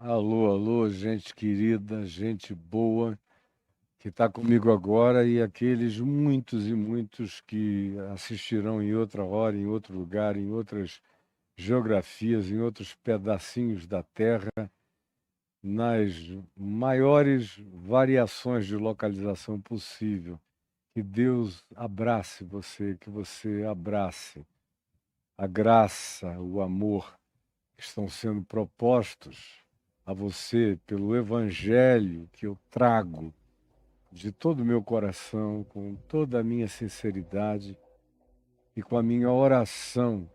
Alô, alô, gente querida, gente boa que está comigo agora e aqueles muitos e muitos que assistirão em outra hora, em outro lugar, em outras geografias, em outros pedacinhos da Terra, nas maiores variações de localização possível. Que Deus abrace você, que você abrace a graça, o amor que estão sendo propostos a você pelo Evangelho que eu trago de todo o meu coração, com toda a minha sinceridade e com a minha oração,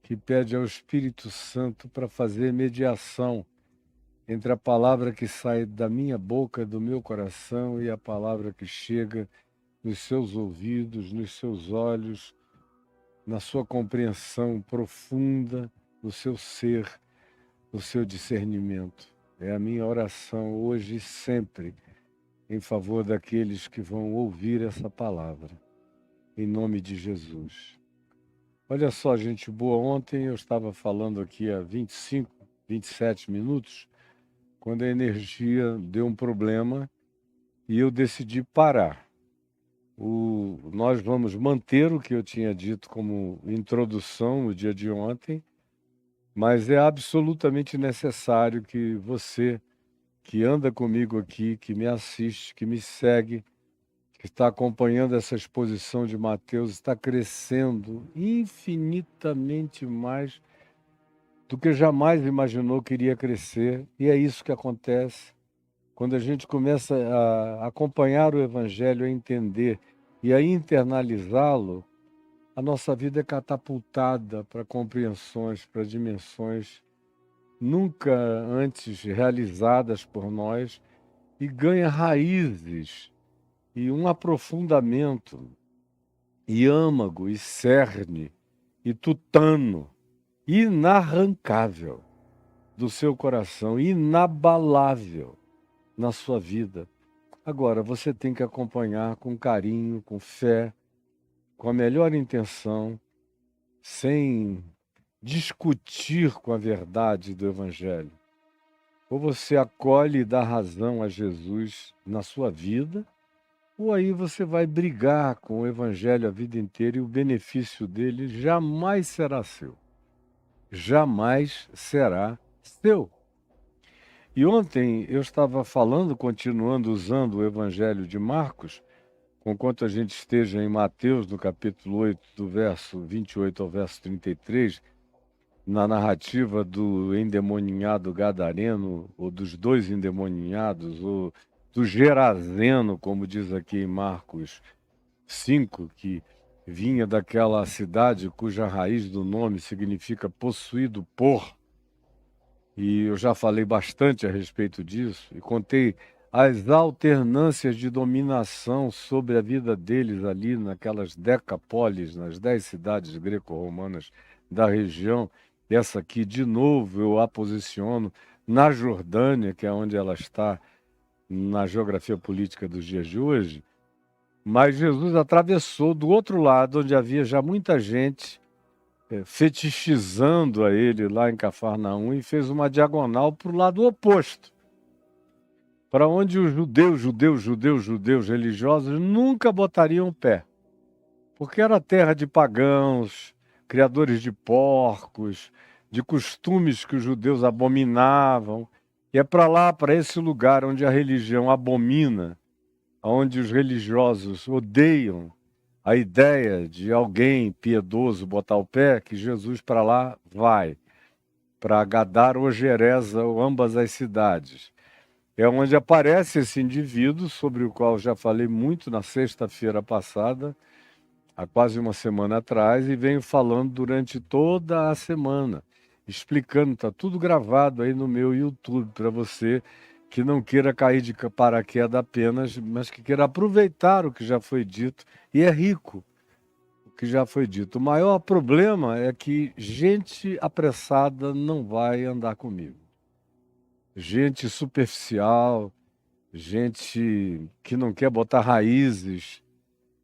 que pede ao Espírito Santo para fazer mediação entre a palavra que sai da minha boca, do meu coração, e a palavra que chega nos seus ouvidos, nos seus olhos, na sua compreensão profunda, no seu ser, no seu discernimento. É a minha oração hoje e sempre em favor daqueles que vão ouvir essa palavra, em nome de Jesus. Olha só, gente boa, ontem eu estava falando aqui há 25, 27 minutos, quando a energia deu um problema e eu decidi parar. Nós vamos manter o que eu tinha dito como introdução no dia de ontem, mas é absolutamente necessário que você, que anda comigo aqui, que me assiste, que me segue, que está acompanhando essa exposição de Mateus, está crescendo infinitamente mais do que jamais imaginou que iria crescer. E é isso que acontece quando a gente começa a acompanhar o Evangelho, a entender e a internalizá-lo. A nossa vida é catapultada para compreensões, para dimensões nunca antes realizadas por nós e ganha raízes e um aprofundamento, e âmago, e cerne, e tutano, inarrancável do seu coração, inabalável na sua vida. Agora, você tem que acompanhar com carinho, com fé, com a melhor intenção, sem discutir com a verdade do Evangelho. Ou você acolhe e dá razão a Jesus na sua vida, ou aí você vai brigar com o Evangelho a vida inteira e o benefício dele jamais será seu. Jamais será seu. E ontem eu estava falando, continuando usando o Evangelho de Marcos, conquanto a gente esteja em Mateus, no capítulo 8, do verso 28 ao verso 33, na narrativa do endemoninhado gadareno, ou dos dois endemoninhados, ou do Gerazeno, como diz aqui em Marcos 5, que vinha daquela cidade cuja raiz do nome significa possuído por, e eu já falei bastante a respeito disso, e contei as alternâncias de dominação sobre a vida deles ali naquelas decapolis, nas 10 cidades greco-romanas da região. Essa aqui, de novo, eu a posiciono na Jordânia, que é onde ela está na geografia política dos dias de hoje. Mas Jesus atravessou do outro lado, onde havia já muita gente fetichizando a ele lá em Cafarnaum, e fez uma diagonal para o lado oposto, para onde os judeus religiosos nunca botariam o pé, porque era terra de pagãos, criadores de porcos, de costumes que os judeus abominavam. E é para lá, para esse lugar onde a religião abomina, onde os religiosos odeiam a ideia de alguém piedoso botar o pé, que Jesus para lá vai, para Gadara ou Geresa, ou ambas as cidades. É onde aparece esse indivíduo, sobre o qual já falei muito na sexta-feira passada, há quase uma semana atrás, e venho falando durante toda a semana, explicando, está tudo gravado aí no meu YouTube, para você que não queira cair de paraquedas apenas, mas que queira aproveitar o que já foi dito, e é rico o que já foi dito. O maior problema é que gente apressada não vai andar comigo. Gente superficial, gente que não quer botar raízes,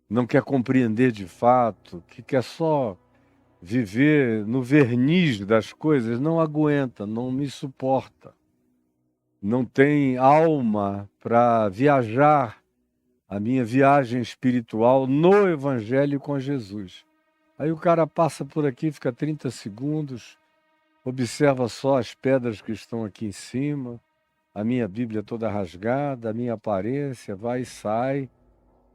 não quer compreender de fato, que quer só viver no verniz das coisas, não aguenta, não me suporta. não tem alma para viajar a minha viagem espiritual no Evangelho com Jesus. Aí o cara passa por aqui, fica 30 segundos, observa só as pedras que estão aqui em cima, a minha Bíblia toda rasgada, a minha aparência, vai e sai,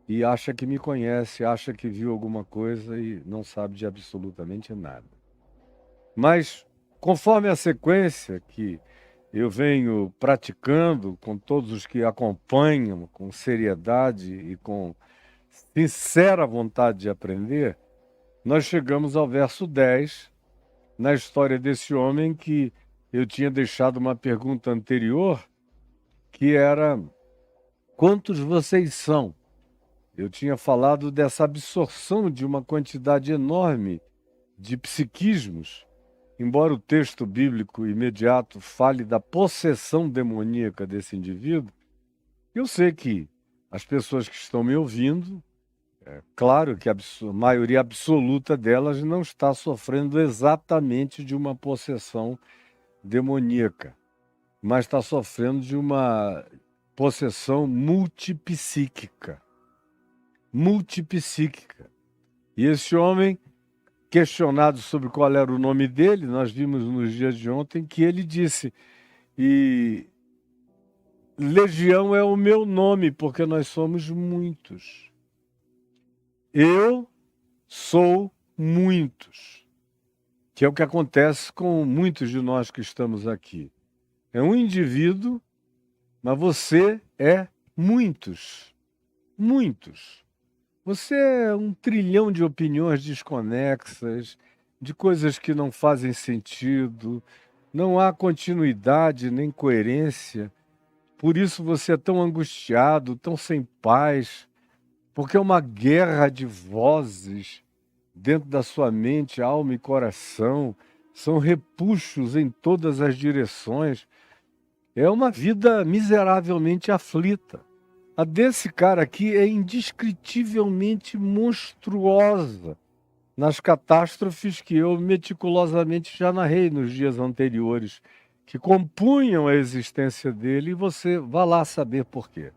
e acha que me conhece, acha que viu alguma coisa e não sabe de absolutamente nada. Mas, conforme a sequência que eu venho praticando com todos os que acompanham com seriedade e com sincera vontade de aprender, nós chegamos ao verso 10, na história desse homem que eu tinha deixado uma pergunta anterior, que era: quantos vocês são? Eu tinha falado dessa absorção de uma quantidade enorme de psiquismos, embora o texto bíblico imediato fale da possessão demoníaca desse indivíduo. Eu sei que as pessoas que estão me ouvindo, claro que a maioria absoluta delas não está sofrendo exatamente de uma possessão demoníaca, mas está sofrendo de uma possessão multipsíquica. Multipsíquica. E esse homem, questionado sobre qual era o nome dele, nós vimos nos dias de ontem que ele disse: e Legião é o meu nome, porque nós somos muitos. Eu sou muitos, que é o que acontece com muitos de nós que estamos aqui. É um indivíduo, mas você é muitos. Muitos. Você é um trilhão de opiniões desconexas, de coisas que não fazem sentido, não há continuidade nem coerência. Por isso você é tão angustiado, tão sem paz, porque é uma guerra de vozes dentro da sua mente, alma e coração, são repuxos em todas as direções. É uma vida miseravelmente aflita. A desse cara aqui é indescritivelmente monstruosa nas catástrofes que eu meticulosamente já narrei nos dias anteriores, que compunham a existência dele, e você vá lá saber por quê.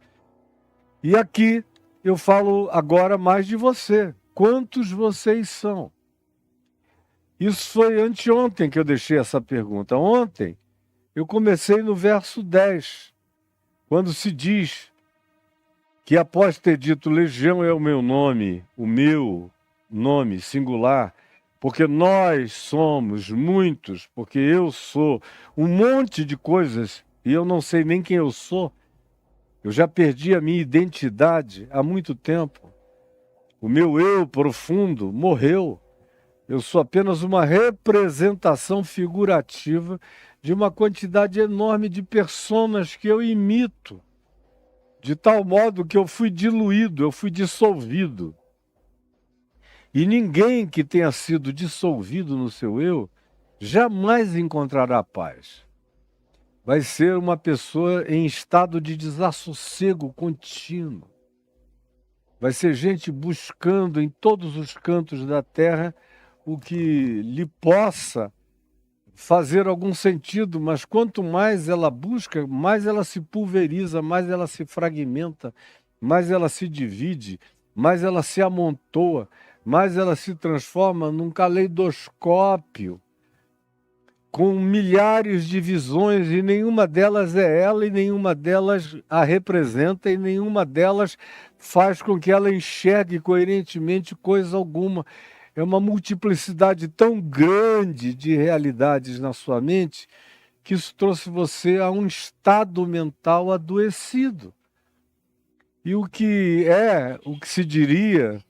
E aqui eu falo agora mais de você. Quantos vocês são? Isso foi anteontem que eu deixei essa pergunta. Ontem eu comecei no verso 10, quando se diz que após ter dito Legião é o meu nome singular, porque nós somos muitos, porque eu sou um monte de coisas e eu não sei nem quem eu sou. Eu já perdi a minha identidade há muito tempo. O meu eu profundo morreu. Eu sou apenas uma representação figurativa de uma quantidade enorme de personas que eu imito, de tal modo que eu fui diluído, eu fui dissolvido. E ninguém que tenha sido dissolvido no seu eu jamais encontrará paz. Vai ser uma pessoa em estado de desassossego contínuo. Vai ser gente buscando em todos os cantos da terra o que lhe possa fazer algum sentido, mas quanto mais ela busca, mais ela se pulveriza, mais ela se fragmenta, mais ela se divide, mais ela se amontoa, mais ela se transforma num caleidoscópio com milhares de visões, e nenhuma delas é ela, e nenhuma delas a representa, e nenhuma delas faz com que ela enxergue coerentemente coisa alguma. É uma multiplicidade tão grande de realidades na sua mente que isso trouxe você a um estado mental adoecido. E o que se diria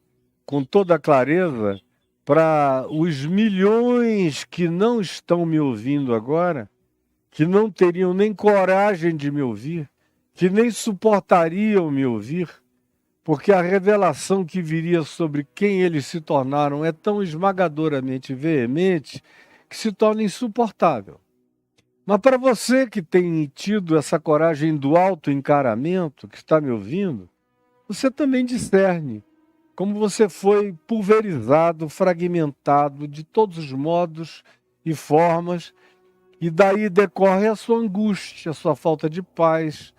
com toda clareza para os milhões que não estão me ouvindo agora, que não teriam nem coragem de me ouvir, que nem suportariam me ouvir, porque a revelação que viria sobre quem eles se tornaram é tão esmagadoramente veemente que se torna insuportável. Mas para você que tem tido essa coragem do autoencaramento, que está me ouvindo, você também discerne como você foi pulverizado, fragmentado de todos os modos e formas, E daí decorre a sua angústia, a sua falta de paz,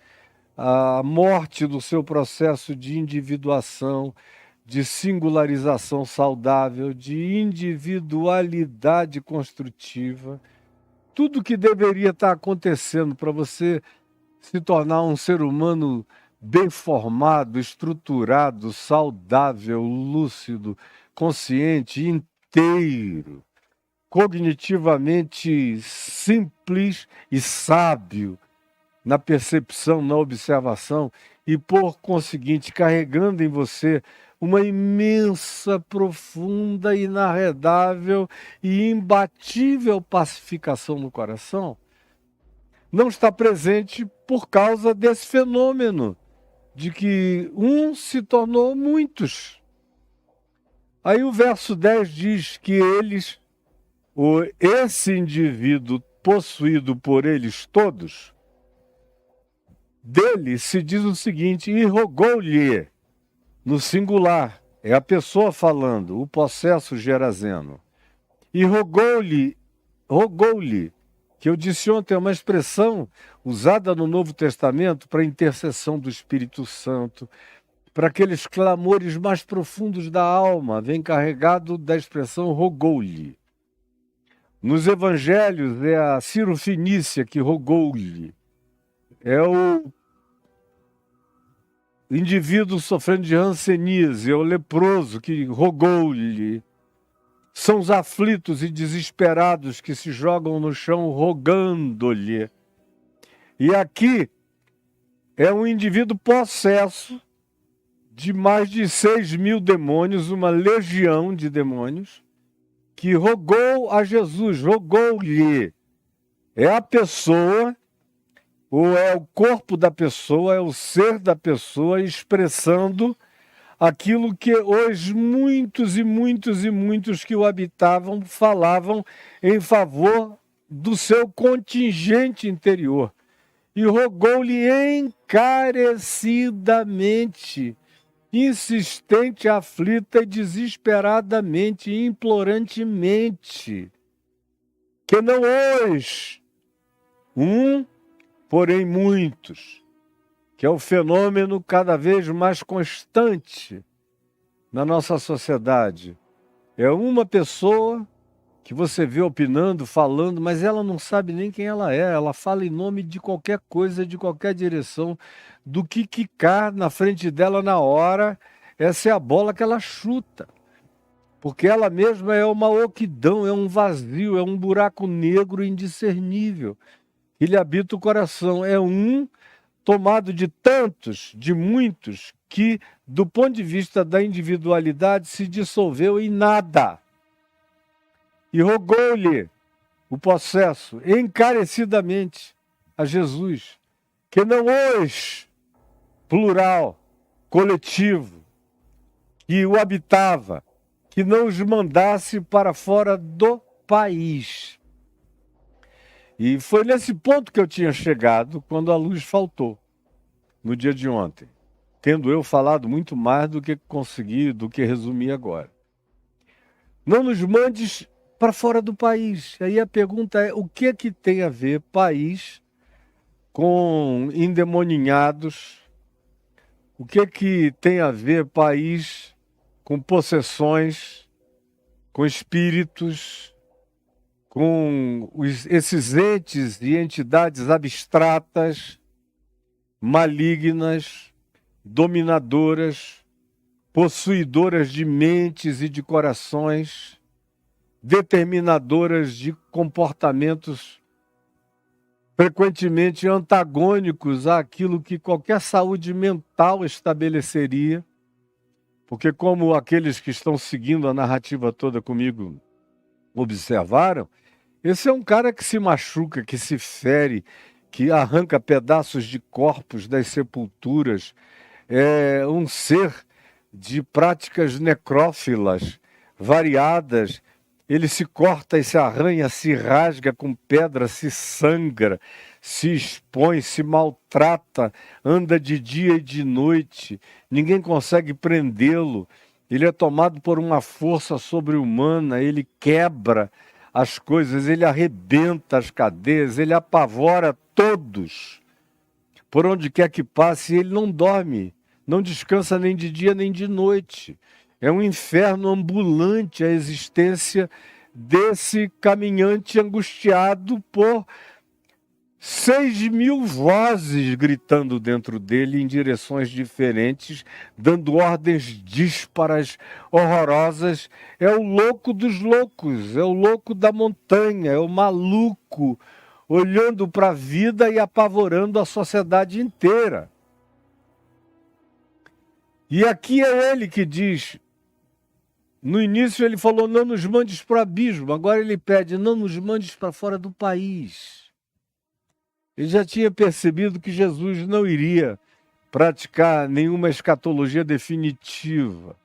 a morte do seu processo de individuação, de singularização saudável, de individualidade construtiva. Tudo que deveria estar acontecendo para você se tornar um ser humano bem formado, estruturado, saudável, lúcido, consciente, inteiro, cognitivamente simples e sábio na percepção, na observação e, por conseguinte, carregando em você uma imensa, profunda, inarredável e imbatível pacificação no coração, não está presente por causa desse fenômeno de que um se tornou muitos. Aí o verso 10 diz que esse indivíduo possuído por eles todos, dele se diz o seguinte: e rogou-lhe, no singular, é a pessoa falando, o possesso gerazeno, e rogou-lhe, que eu disse ontem, é uma expressão usada no Novo Testamento para a intercessão do Espírito Santo, para aqueles clamores mais profundos da alma, vem carregado da expressão rogou-lhe. Nos evangelhos é a Cirofenícia que rogou-lhe, é o indivíduo sofrendo de hanseníase, é o leproso que rogou-lhe. São os aflitos e desesperados que se jogam no chão rogando-lhe. E aqui é um indivíduo possesso de mais de 6.000 demônios, uma legião de demônios, que rogou a Jesus, rogou-lhe. É a pessoa, ou é o corpo da pessoa, é o ser da pessoa expressando aquilo que hoje muitos e muitos e muitos que o habitavam falavam em favor do seu contingente interior. E rogou-lhe encarecidamente, insistente, aflita e desesperadamente, implorantemente, que não hoje, porém muitos, que é o fenômeno cada vez mais constante na nossa sociedade. É uma pessoa que você vê opinando, falando, mas ela não sabe nem quem ela é. Ela fala em nome de qualquer coisa, de qualquer direção, do que quicar na frente dela na hora. Essa é a bola que ela chuta. Porque ela mesma é uma oquidão, é um vazio, é um buraco negro indiscernível. Ele habita o coração. É tomado de tantos, de muitos, que, do ponto de vista da individualidade, se dissolveu em nada. E rogou-lhe o possesso encarecidamente a Jesus, que não hoje, plural, coletivo, que o habitava, que não os mandasse para fora do país. E foi nesse ponto que eu tinha chegado quando a luz faltou, no dia de ontem, tendo eu falado muito mais do que consegui, do que resumi agora. Não nos mandes para fora do país. Aí a pergunta é, o que tem a ver país com endemoninhados? O que tem a ver país com possessões, com espíritos, com esses entes e entidades abstratas, malignas, dominadoras, possuidoras de mentes e de corações, determinadoras de comportamentos frequentemente antagônicos àquilo que qualquer saúde mental estabeleceria, porque como aqueles que estão seguindo a narrativa toda comigo observaram, esse é um cara que se machuca, que se fere, que arranca pedaços de corpos das sepulturas, é um ser de práticas necrófilas variadas. Ele se corta e se arranha, se rasga com pedra, se sangra, se expõe, se maltrata, anda de dia e de noite, ninguém consegue prendê-lo. Ele é tomado por uma força sobre-humana, ele quebra as coisas, ele arrebenta as cadeias, ele apavora todos. Por onde quer que passe, ele não dorme, não descansa nem de dia nem de noite. É um inferno ambulante a existência desse caminhante angustiado por 6.000 vozes gritando dentro dele em direções diferentes, dando ordens dísparas, horrorosas. É o louco dos loucos, é o louco da montanha, é o maluco olhando para a vida e apavorando a sociedade inteira. E aqui é ele que diz, no início ele falou, não nos mandes para o abismo, agora ele pede, não nos mandes para fora do país. Ele já tinha percebido que Jesus não iria praticar nenhuma escatologia definitiva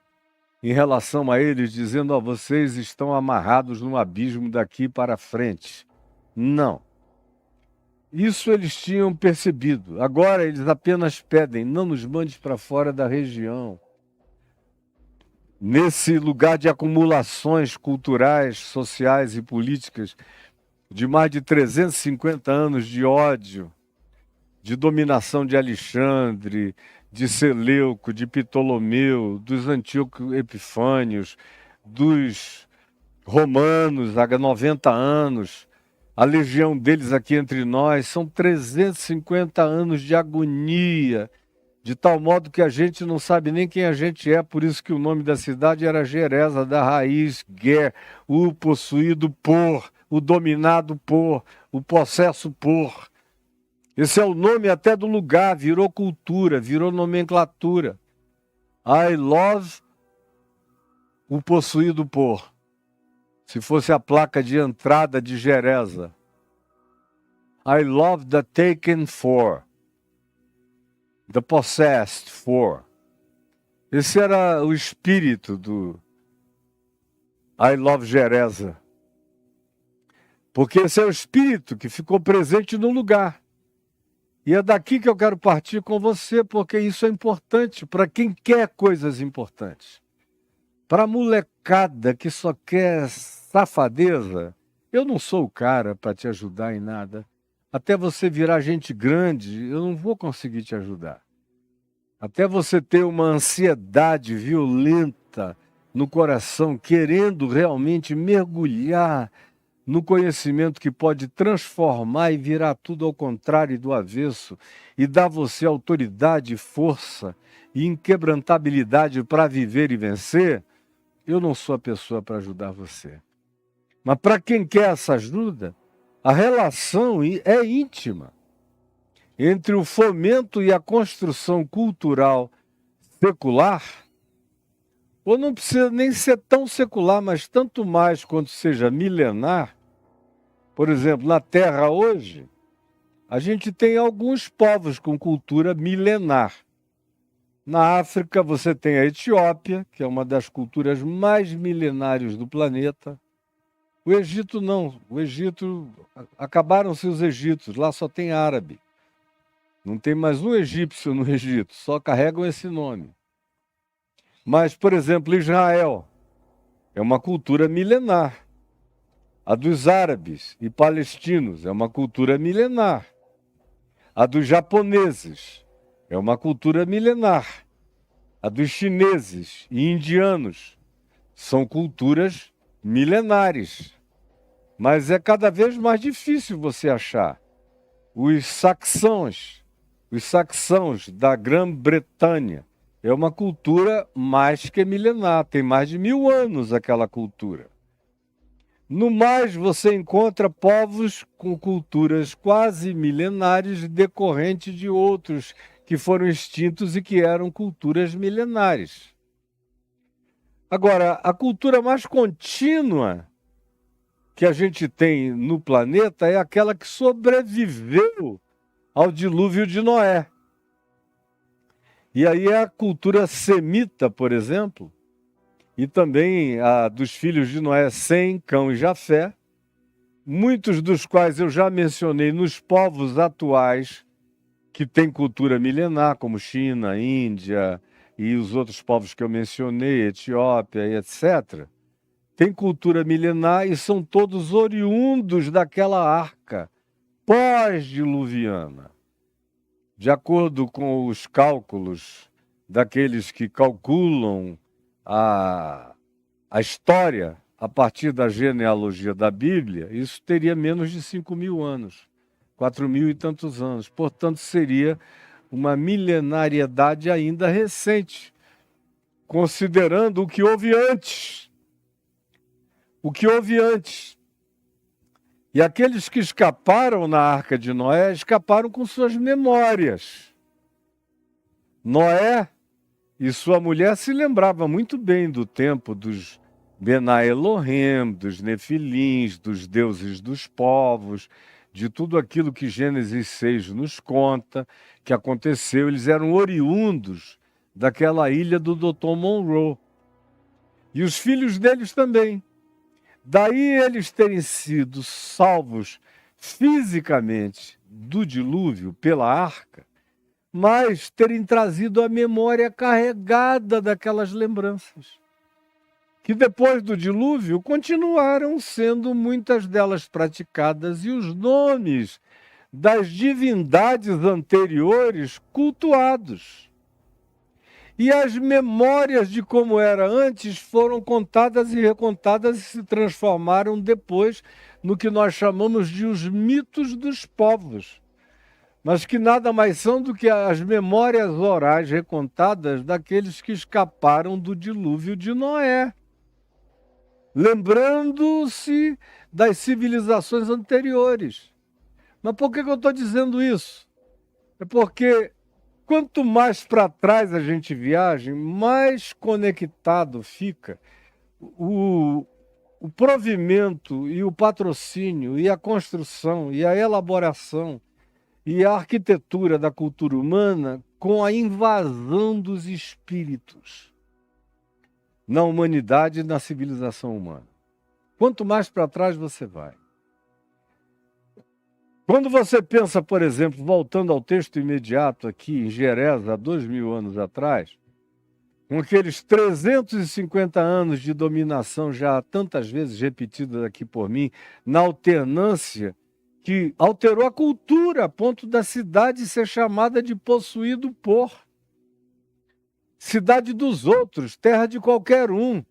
em relação a eles, dizendo, vocês estão amarrados num abismo daqui para frente. Não. Isso eles tinham percebido. Agora eles apenas pedem, não nos mandes para fora da região. Nesse lugar de acumulações culturais, sociais e políticas, de mais de 350 anos de ódio, de dominação de Alexandre, de Seleuco, de Ptolomeu, dos Antíoco Epifânios, dos romanos há 90 anos, a legião deles aqui entre nós, são 350 anos de agonia, de tal modo que a gente não sabe nem quem a gente é, por isso que o nome da cidade era Gerasa, da raiz Ger, o possuído por, o dominado por, o possesso por. Esse é o nome até do lugar, virou cultura, virou nomenclatura. I love o possuído por. Se fosse a placa de entrada de Gerasa. I love the taken for. The possessed for. Esse era o espírito do I love Gerasa. Porque esse é o espírito que ficou presente no lugar. E é daqui que eu quero partir com você, porque isso é importante para quem quer coisas importantes. Para a molecada que só quer safadeza, eu não sou o cara para te ajudar em nada. Até você virar gente grande, eu não vou conseguir te ajudar. Até você ter uma ansiedade violenta no coração, querendo realmente mergulhar no conhecimento que pode transformar e virar tudo ao contrário e do avesso, e dar a você autoridade, força e inquebrantabilidade para viver e vencer, eu não sou a pessoa para ajudar você. Mas para quem quer essa ajuda, a relação é íntima entre o fomento e a construção cultural secular, ou não precisa nem ser tão secular, mas tanto mais quanto seja milenar. Por exemplo, na Terra hoje, a gente tem alguns povos com cultura milenar. Na África, você tem a Etiópia, que é uma das culturas mais milenárias do planeta. O Egito não. O Egito, acabaram-se os egípcios, lá só tem árabe. Não tem mais um egípcio no Egito, só carregam esse nome. Mas, por exemplo, Israel é uma cultura milenar. A dos árabes e palestinos é uma cultura milenar. A dos japoneses é uma cultura milenar. A dos chineses e indianos são culturas milenares. Mas é cada vez mais difícil você achar. Os saxãos da Grã-Bretanha, é uma cultura mais que milenar, tem mais de 1000 anos aquela cultura. No mais, você encontra povos com culturas quase milenares decorrentes de outros que foram extintos e que eram culturas milenares. Agora, a cultura mais contínua que a gente tem no planeta é aquela que sobreviveu ao dilúvio de Noé. E aí é a cultura semita, por exemplo, e também a dos filhos de Noé, Sem, Cão e Jafé, muitos dos quais eu já mencionei nos povos atuais que têm cultura milenar, como China, Índia e os outros povos que eu mencionei, Etiópia e etc., têm cultura milenar e são todos oriundos daquela arca pós-diluviana. De acordo com os cálculos daqueles que calculam a história a partir da genealogia da Bíblia, isso teria menos de 5.000 anos, 4.000 e tantos anos. Portanto, seria uma milenariedade ainda recente, considerando o que houve antes. O que houve antes. E aqueles que escaparam na Arca de Noé, escaparam com suas memórias. Noé e sua mulher se lembravam muito bem do tempo dos Bena Elohim, dos Nefilins, dos deuses dos povos, de tudo aquilo que Gênesis 6 nos conta, que aconteceu. Eles eram oriundos daquela ilha do Dr. Monroe. E os filhos deles também. Daí eles terem sido salvos fisicamente do dilúvio pela arca, mas terem trazido a memória carregada daquelas lembranças, que depois do dilúvio continuaram sendo muitas delas praticadas e os nomes das divindades anteriores cultuados. E as memórias de como era antes foram contadas e recontadas e se transformaram depois no que nós chamamos de os mitos dos povos, mas que nada mais são do que as memórias orais recontadas daqueles que escaparam do dilúvio de Noé, lembrando-se das civilizações anteriores. Mas por que eu estou dizendo isso? É porque quanto mais para trás a gente viaja, mais conectado fica o provimento e o patrocínio e a construção e a elaboração e a arquitetura da cultura humana com a invasão dos espíritos na humanidade e na civilização humana. Quanto mais para trás você vai. Quando você pensa, por exemplo, voltando ao texto imediato aqui em Gerés, há 2.000 anos atrás, com aqueles 350 anos de dominação já tantas vezes repetidas aqui por mim, na alternância que alterou a cultura a ponto da cidade ser chamada de possuído por. Cidade dos outros, terra de qualquer um.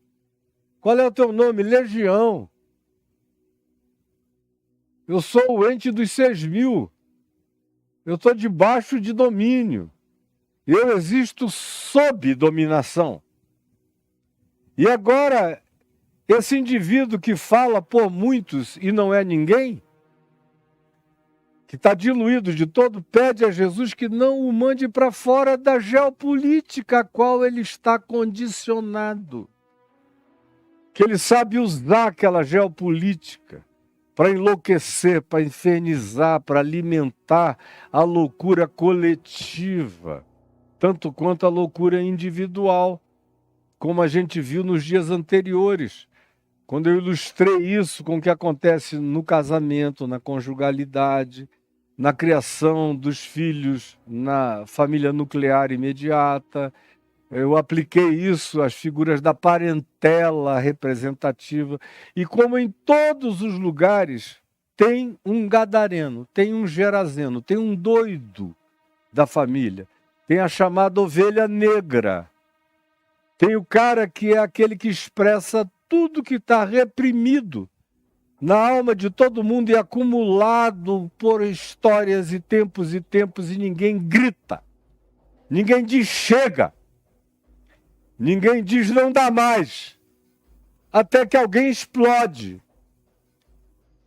Qual é o teu nome? Legião. Eu sou o ente dos 6.000. Eu estou debaixo de domínio. Eu existo sob dominação. E agora, esse indivíduo que fala por muitos e não é ninguém, que está diluído de todo, pede a Jesus que não o mande para fora da geopolítica a qual ele está condicionado. Que ele sabe usar aquela geopolítica para enlouquecer, para infernizar, para alimentar a loucura coletiva, tanto quanto a loucura individual, como a gente viu nos dias anteriores, quando eu ilustrei isso com o que acontece no casamento, na conjugalidade, na criação dos filhos, na família nuclear imediata. Eu apliquei isso às figuras da parentela representativa. E como em todos os lugares tem um gadareno, tem um gerazeno, tem um doido da família, tem a chamada ovelha negra, tem o cara que é aquele que expressa tudo que está reprimido na alma de todo mundo e acumulado por histórias e tempos e ninguém grita, ninguém diz chega. Ninguém diz não dá mais, até que alguém explode.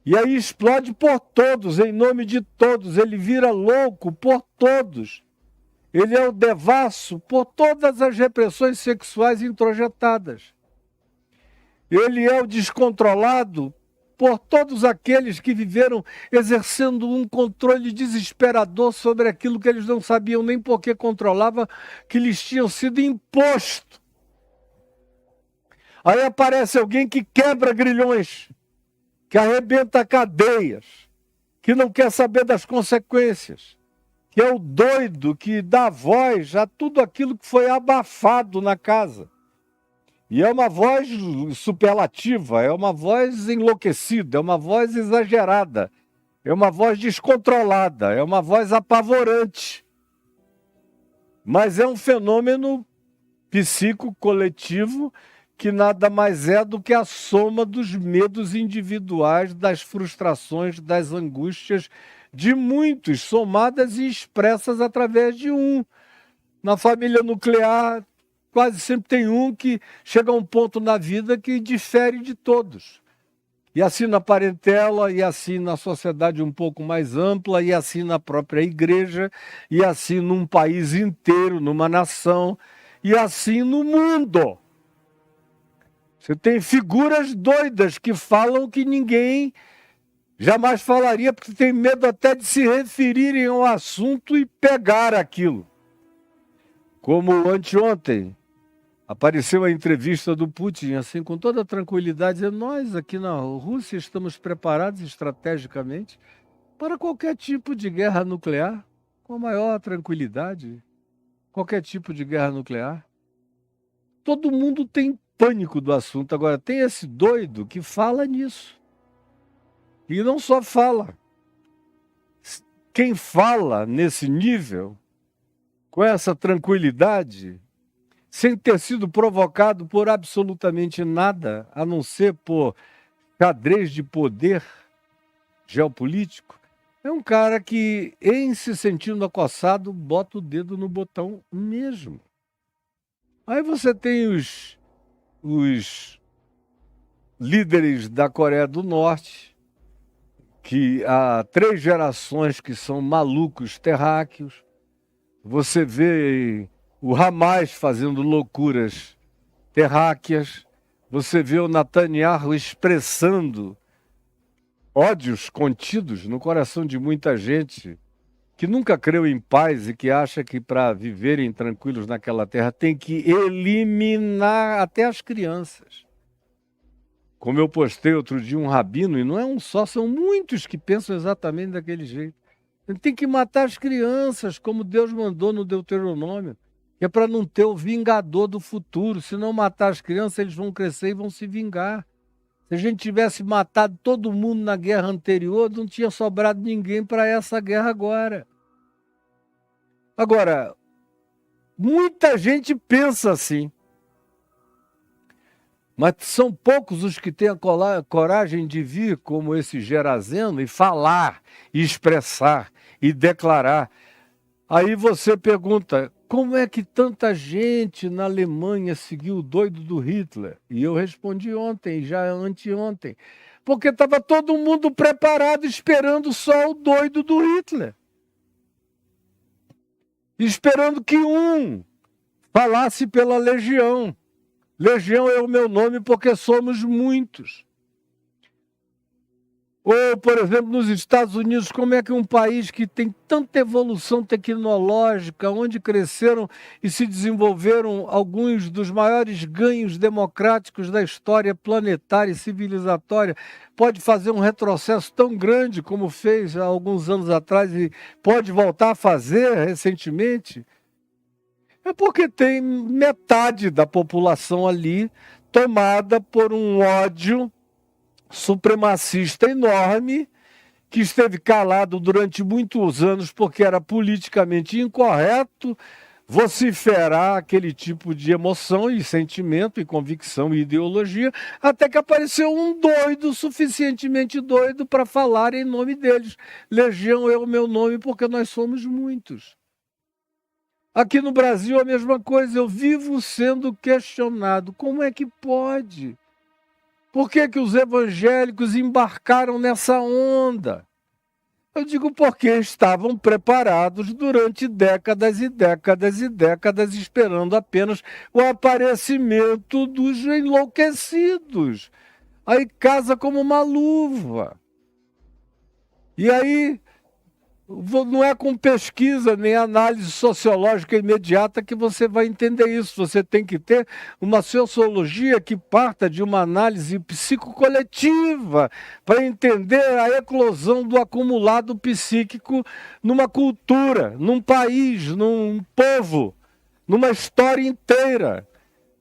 E aí explode por todos, em nome de todos. Ele vira louco por todos. Ele é o devasso por todas as repressões sexuais introjetadas. Ele é o descontrolado por todos aqueles que viveram exercendo um controle desesperador sobre aquilo que eles não sabiam nem por que controlava, que lhes tinham sido imposto. Aí aparece alguém que quebra grilhões, que arrebenta cadeias, que não quer saber das consequências, que é o doido que dá voz a tudo aquilo que foi abafado na casa. E é uma voz superlativa, é uma voz enlouquecida, é uma voz exagerada, é uma voz descontrolada, é uma voz apavorante. Mas é um fenômeno psico-coletivo que nada mais é do que a soma dos medos individuais, das frustrações, das angústias de muitos, somadas e expressas através de um. Na família nuclear, quase sempre tem um que chega a um ponto na vida que difere de todos. E assim na parentela, e assim na sociedade um pouco mais ampla, e assim na própria igreja, e assim num país inteiro, numa nação, e assim no mundo. Você tem figuras doidas que falam que ninguém jamais falaria, porque tem medo até de se referirem ao assunto e pegar aquilo. Como anteontem, apareceu a entrevista do Putin, assim, com toda tranquilidade, dizendo: nós aqui na Rússia estamos preparados estrategicamente para qualquer tipo de guerra nuclear, com a maior tranquilidade, qualquer tipo de guerra nuclear. Todo mundo tem pânico do assunto. Agora, tem esse doido que fala nisso. E não só fala. Quem fala nesse nível, com essa tranquilidade, sem ter sido provocado por absolutamente nada, a não ser por xadrez de poder geopolítico, é um cara que, em se sentindo acossado, bota o dedo no botão mesmo. Aí você tem os líderes da Coreia do Norte, que há 3 gerações que são malucos terráqueos. Você vê o Hamas fazendo loucuras terráqueas. Você vê o Netanyahu expressando ódios contidos no coração de muita gente que nunca creu em paz e que acha que para viverem tranquilos naquela terra tem que eliminar até as crianças. Como eu postei outro dia um rabino, e não é um só, são muitos que pensam exatamente daquele jeito. Ele tem que matar as crianças, como Deus mandou no Deuteronômio, que é para não ter o vingador do futuro. Se não matar as crianças, eles vão crescer e vão se vingar. Se a gente tivesse matado todo mundo na guerra anterior, não tinha sobrado ninguém para essa guerra agora. Agora, muita gente pensa assim, mas são poucos os que têm a coragem de vir como esse Gerazeno e falar, e expressar, e declarar. Aí você pergunta: como é que tanta gente na Alemanha seguiu o doido do Hitler? E eu respondi ontem, já anteontem, porque estava todo mundo preparado esperando só o doido do Hitler. Esperando que um falasse pela legião. Legião é o meu nome porque somos muitos. Ou, por exemplo, nos Estados Unidos, como é que um país que tem tanta evolução tecnológica, onde cresceram e se desenvolveram alguns dos maiores ganhos democráticos da história planetária e civilizatória, pode fazer um retrocesso tão grande como fez há alguns anos atrás e pode voltar a fazer recentemente? É porque tem metade da população ali tomada por um ódio supremacista enorme, que esteve calado durante muitos anos porque era politicamente incorreto vociferar aquele tipo de emoção e sentimento e convicção e ideologia, até que apareceu um doido, suficientemente doido para falar em nome deles. Legião é o meu nome porque nós somos muitos. Aqui no Brasil a mesma coisa, eu vivo sendo questionado. Como é que pode? Por que que os evangélicos embarcaram nessa onda? Eu digo porque estavam preparados durante décadas e décadas e décadas, esperando apenas o aparecimento dos enlouquecidos. Aí casa como uma luva. E aí não é com pesquisa nem análise sociológica imediata que você vai entender isso. Você tem que ter uma sociologia que parta de uma análise psicocoletiva para entender a eclosão do acumulado psíquico numa cultura, num país, num povo, numa história inteira.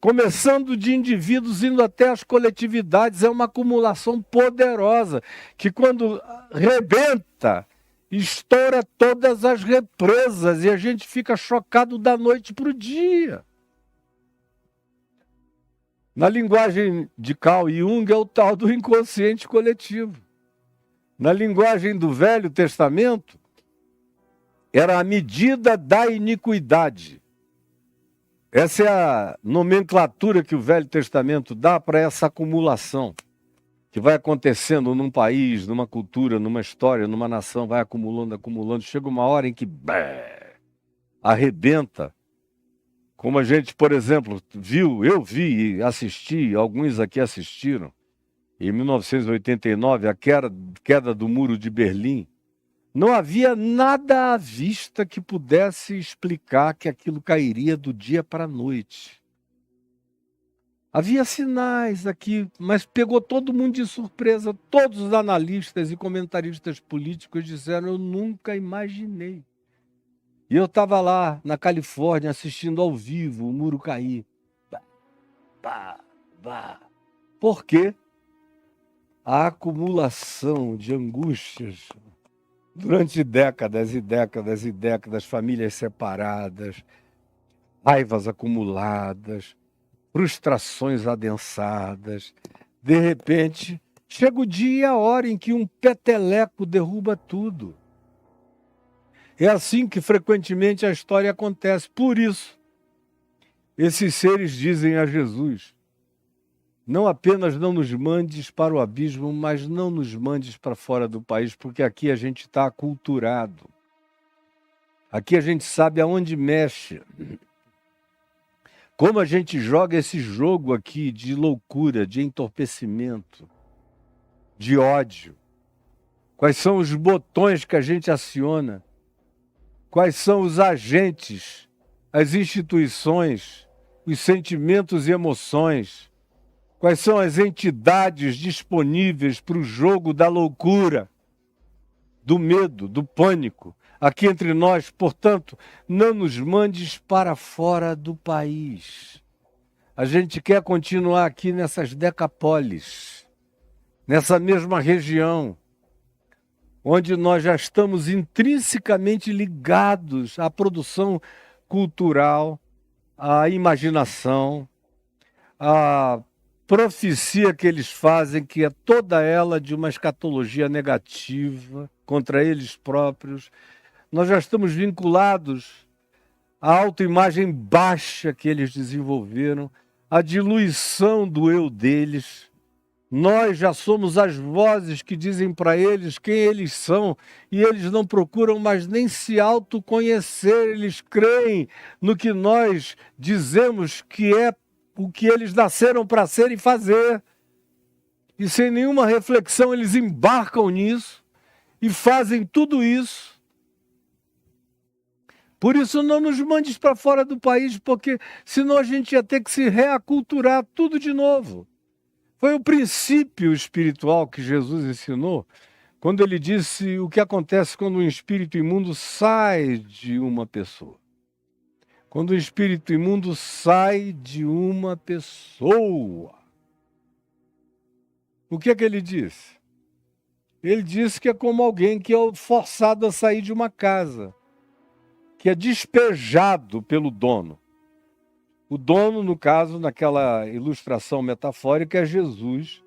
começando de indivíduos, indo até as coletividades. É uma acumulação poderosa, que quando rebenta, estoura todas as represas, e a gente fica chocado da noite para o dia. Na linguagem de Carl Jung, é o tal do inconsciente coletivo. Na linguagem do Velho Testamento, era a medida da iniquidade. Essa é a nomenclatura que o Velho Testamento dá para essa acumulação que vai acontecendo num país, numa cultura, numa história, numa nação, vai acumulando, acumulando. Chega uma hora em que arrebenta. Como a gente, por exemplo, viu, eu vi e assisti, alguns aqui assistiram, em 1989, a queda do Muro de Berlim. Não havia nada à vista que pudesse explicar que aquilo cairia do dia para a noite. Havia sinais aqui, mas pegou todo mundo de surpresa. Todos os analistas e comentaristas políticos disseram: eu nunca imaginei. E eu estava lá, na Califórnia, assistindo ao vivo o muro cair. Por quê? A acumulação de angústias durante décadas e décadas e décadas, famílias separadas, raivas acumuladas, frustrações adensadas. De repente, chega o dia e a hora em que um peteleco derruba tudo. É assim que frequentemente a história acontece. Por isso, esses seres dizem a Jesus: não apenas não nos mandes para o abismo, mas não nos mandes para fora do país, porque aqui a gente está aculturado. Aqui a gente sabe aonde mexe. Como a gente joga esse jogo aqui de loucura, de entorpecimento, de ódio. Quais são os botões que a gente aciona? Quais são os agentes, as instituições, os sentimentos e emoções? Quais são as entidades disponíveis para o jogo da loucura, do medo, do pânico? Aqui entre nós, portanto, não nos mandes para fora do país. A gente quer continuar aqui nessas decapolis, nessa mesma região, onde nós já estamos intrinsecamente ligados à produção cultural, à imaginação, à profecia que eles fazem, que é toda ela de uma escatologia negativa contra eles próprios. Nós já estamos vinculados à autoimagem baixa que eles desenvolveram, à diluição do eu deles. Nós já somos as vozes que dizem para eles quem eles são, e eles não procuram mais nem se autoconhecer, eles creem no que nós dizemos que é o que eles nasceram para ser e fazer. E sem nenhuma reflexão eles embarcam nisso e fazem tudo isso. Por isso não nos mandes para fora do país, porque senão a gente ia ter que se reaculturar tudo de novo. Foi o princípio espiritual que Jesus ensinou quando ele disse o que acontece quando um espírito imundo sai de uma pessoa. Quando o espírito imundo sai de uma pessoa. O que é que ele disse? Ele disse que é como alguém que é forçado a sair de uma casa, que é despejado pelo dono. O dono, no caso, naquela ilustração metafórica, é Jesus,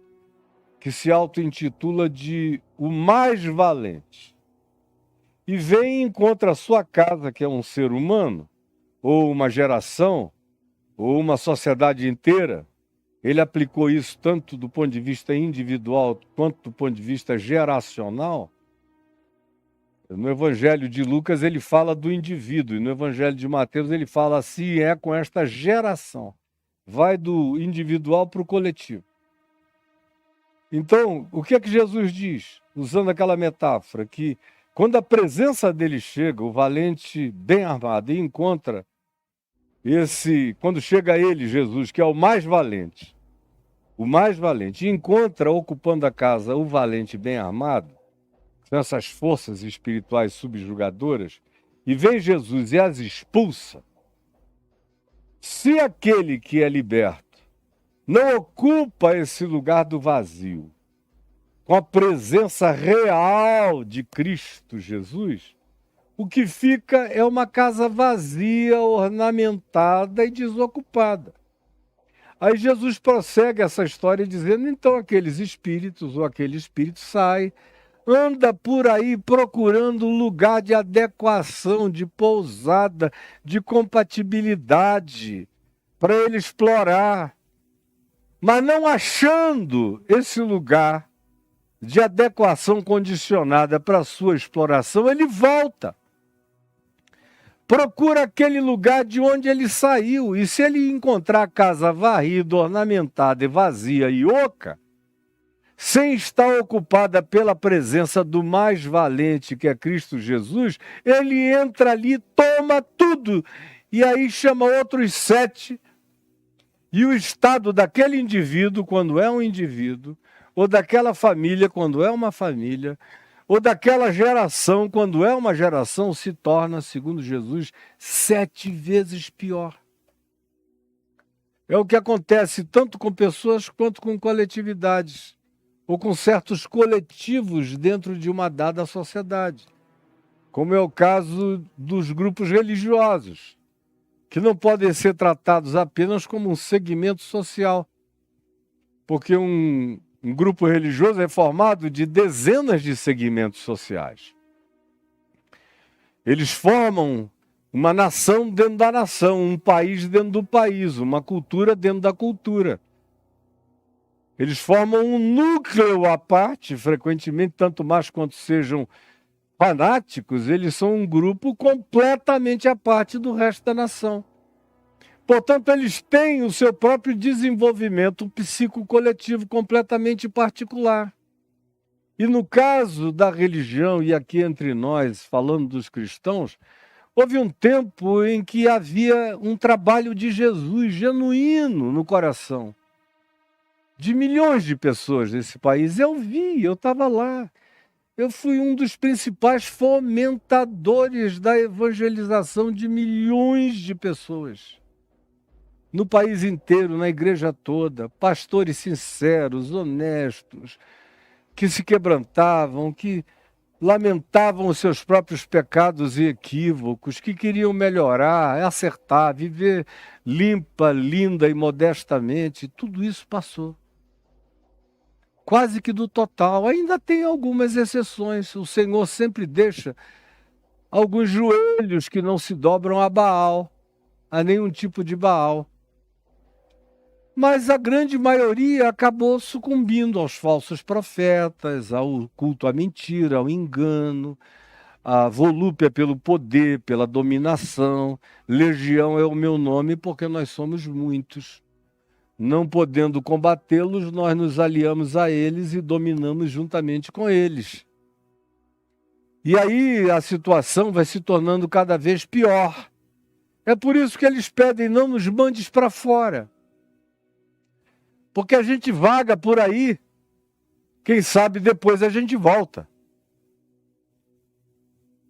que se auto-intitula de o mais valente. E vem e encontra a sua casa, que é um ser humano, ou uma geração, ou uma sociedade inteira. Ele aplicou isso tanto do ponto de vista individual, quanto do ponto de vista geracional. No Evangelho de Lucas ele fala do indivíduo, e no Evangelho de Mateus ele fala assim, é com esta geração. Vai do individual para o coletivo. Então, o que é que Jesus diz? Usando aquela metáfora, que quando a presença dele chega, o valente bem armado, e encontra quando chega ele, Jesus, que é o mais valente, e encontra ocupando a casa o valente bem armado, são essas forças espirituais subjugadoras, e vem Jesus e as expulsa, Se aquele que é liberto não ocupa esse lugar do vazio, com a presença real de Cristo Jesus, o que fica é uma casa vazia, ornamentada e desocupada. Aí Jesus prossegue essa história dizendo, então aqueles espíritos ou aquele espírito sai, anda por aí procurando lugar de adequação, de pousada, de compatibilidade, para ele explorar. Mas não achando esse lugar de adequação condicionada para a sua exploração, ele volta. Procura aquele lugar de onde ele saiu. E se ele encontrar a casa varrida, ornamentada, vazia e oca, sem estar ocupada pela presença do mais valente, que é Cristo Jesus, ele entra ali, toma tudo. E aí chama outros 7. E o estado daquele indivíduo, quando é um indivíduo, ou daquela família, quando é uma família, ou daquela geração, quando é uma geração, se torna, segundo Jesus, 7 vezes pior. É o que acontece tanto com pessoas quanto com coletividades, ou com certos coletivos dentro de uma dada sociedade, como é o caso dos grupos religiosos, que não podem ser tratados apenas como um segmento social, porque um grupo religioso é formado de dezenas de segmentos sociais. Eles formam uma nação dentro da nação, um país dentro do país, uma cultura dentro da cultura. Eles formam um núcleo à parte, frequentemente, tanto mais quanto sejam fanáticos, eles são um grupo completamente à parte do resto da nação. Portanto, eles têm o seu próprio desenvolvimento psicocoletivo completamente particular. E no caso da religião, e aqui entre nós, falando dos cristãos, houve um tempo em que havia um trabalho de Jesus genuíno no coração de milhões de pessoas nesse país. Eu vi, eu estava lá. Eu fui um dos principais fomentadores da evangelização de milhões de pessoas. No país inteiro, na igreja toda, pastores sinceros, honestos, que se quebrantavam, que lamentavam os seus próprios pecados e equívocos, que queriam melhorar, acertar, viver limpa, linda e modestamente. Tudo isso passou. Quase que do total. Ainda tem algumas exceções. O Senhor sempre deixa alguns joelhos que não se dobram a Baal, a nenhum tipo de Baal. Mas a grande maioria acabou sucumbindo aos falsos profetas, ao culto à mentira, ao engano, à volúpia pelo poder, pela dominação. Legião é o meu nome porque nós somos muitos. Não podendo combatê-los, nós nos aliamos a eles e dominamos juntamente com eles. E aí a situação vai se tornando cada vez pior. É por isso que eles pedem, não nos mandes para fora. Porque a gente vaga por aí, quem sabe depois a gente volta.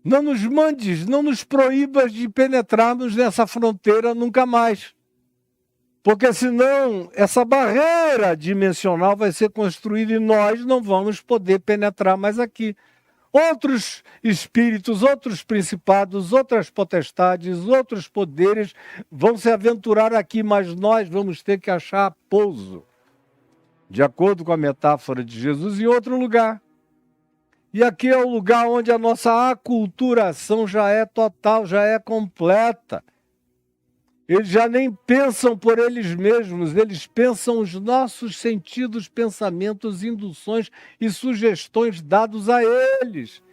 Não nos mandes, não nos proíbas de penetrarmos nessa fronteira nunca mais. Porque senão essa barreira dimensional vai ser construída e nós não vamos poder penetrar mais aqui. Outros espíritos, outros principados, outras potestades, outros poderes vão se aventurar aqui, mas nós vamos ter que achar pouso, de acordo com a metáfora de Jesus, em outro lugar. E aqui é o lugar onde a nossa aculturação já é total, já é completa. Eles já nem pensam por eles mesmos, eles pensam os nossos sentidos, pensamentos, induções e sugestões dados a eles.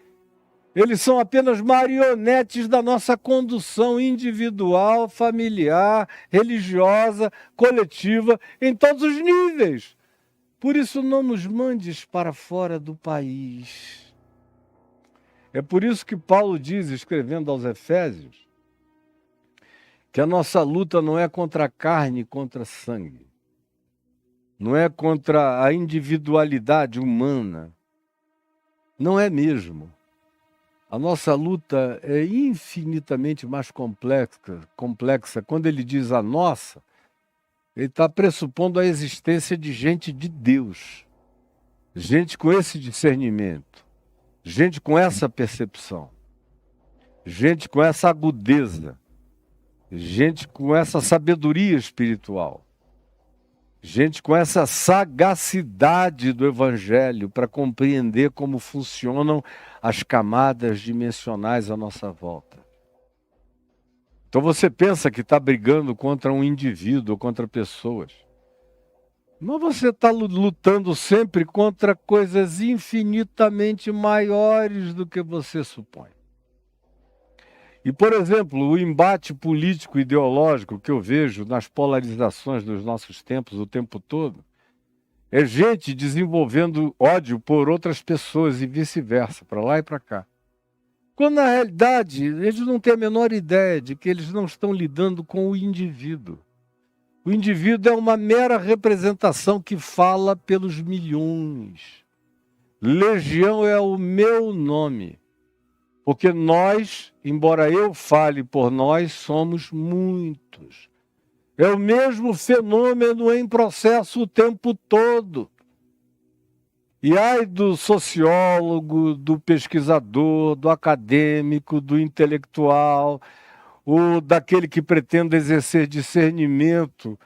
Eles são apenas marionetes da nossa condução individual, familiar, religiosa, coletiva, em todos os níveis. Por isso não nos mandes para fora do país. É por isso que Paulo diz, escrevendo aos Efésios, que a nossa luta não é contra a carne e contra sangue. Não é contra a individualidade humana. Não é mesmo. A nossa luta é infinitamente mais complexa. Quando ele diz a nossa, ele está pressupondo a existência de gente de Deus, gente com esse discernimento, gente com essa percepção, gente com essa agudeza, gente com essa sabedoria espiritual, gente com essa sagacidade do Evangelho para compreender como funcionam as camadas dimensionais à nossa volta. Então você pensa que está brigando contra um indivíduo, contra pessoas. Mas você está lutando sempre contra coisas infinitamente maiores do que você supõe. E, por exemplo, o embate político ideológico que eu vejo nas polarizações dos nossos tempos o tempo todo é gente desenvolvendo ódio por outras pessoas e vice-versa, para lá e para cá. Quando, na realidade, eles não têm a menor ideia de que eles não estão lidando com o indivíduo. O indivíduo é uma mera representação que fala pelos milhões. Legião é o meu nome. Porque nós, embora eu fale por nós, somos muitos. É o mesmo fenômeno em processo o tempo todo. E ai do sociólogo, do pesquisador, do acadêmico, do intelectual, ou daquele que pretende exercer discernimento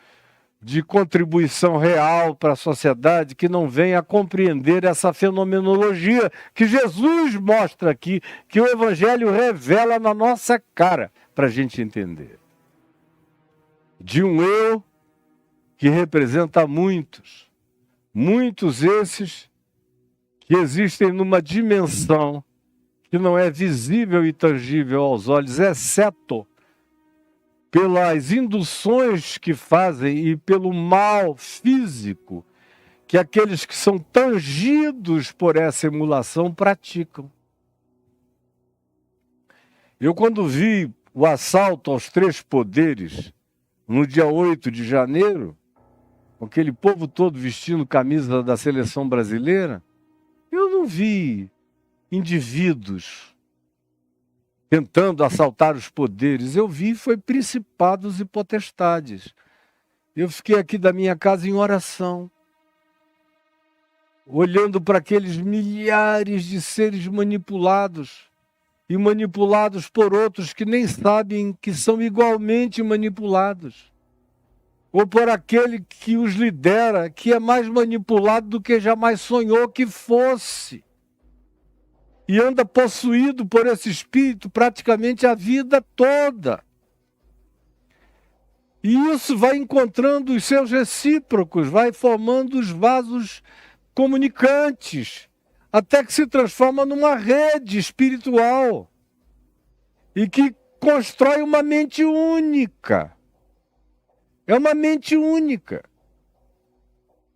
de contribuição real para a sociedade, que não venha a compreender essa fenomenologia que Jesus mostra aqui, que o Evangelho revela na nossa cara, para a gente entender. De um eu que representa muitos, muitos esses que existem numa dimensão que não é visível e tangível aos olhos, exceto pelas induções que fazem e pelo mal físico que aqueles que são tangidos por essa emulação praticam. Eu, quando vi o assalto aos 3 poderes, no dia 8 de janeiro, com aquele povo todo vestindo camisa da seleção brasileira, eu não vi indivíduos tentando assaltar os poderes. Eu vi foi principados e potestades. Eu fiquei aqui da minha casa em oração, olhando para aqueles milhares de seres manipulados e manipulados por outros que nem sabem que são igualmente manipulados. Ou por aquele que os lidera, que é mais manipulado do que jamais sonhou que fosse. E anda possuído por esse espírito praticamente a vida toda. E isso vai encontrando os seus recíprocos, vai formando os vasos comunicantes, até que se transforma numa rede espiritual e que constrói uma mente única. É uma mente única.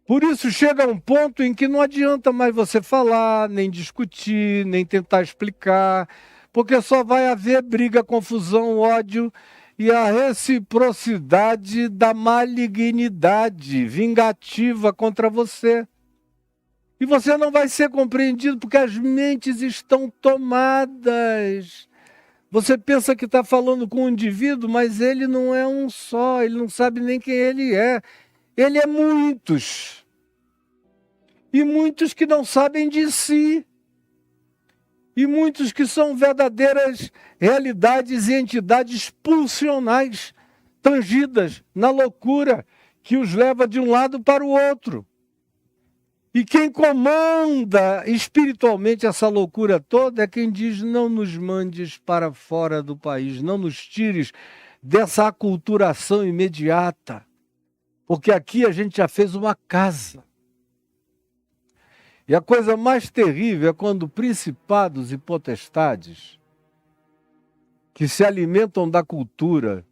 Por isso chega a um ponto em que não adianta mais você falar, nem discutir, nem tentar explicar, porque só vai haver briga, confusão, ódio e a reciprocidade da malignidade vingativa contra você. E você não vai ser compreendido porque as mentes estão tomadas. Você pensa que está falando com um indivíduo, mas ele não é um só, ele não sabe nem quem ele é. Ele é muitos. E muitos que não sabem de si. E muitos que são verdadeiras realidades e entidades pulsionais, tangidas na loucura, que os leva de um lado para o outro. E quem comanda espiritualmente essa loucura toda é quem diz: não nos mandes para fora do país, não nos tires dessa aculturação imediata. Porque aqui a gente já fez uma casa. E a coisa mais terrível é quando principados e potestades que se alimentam da cultura,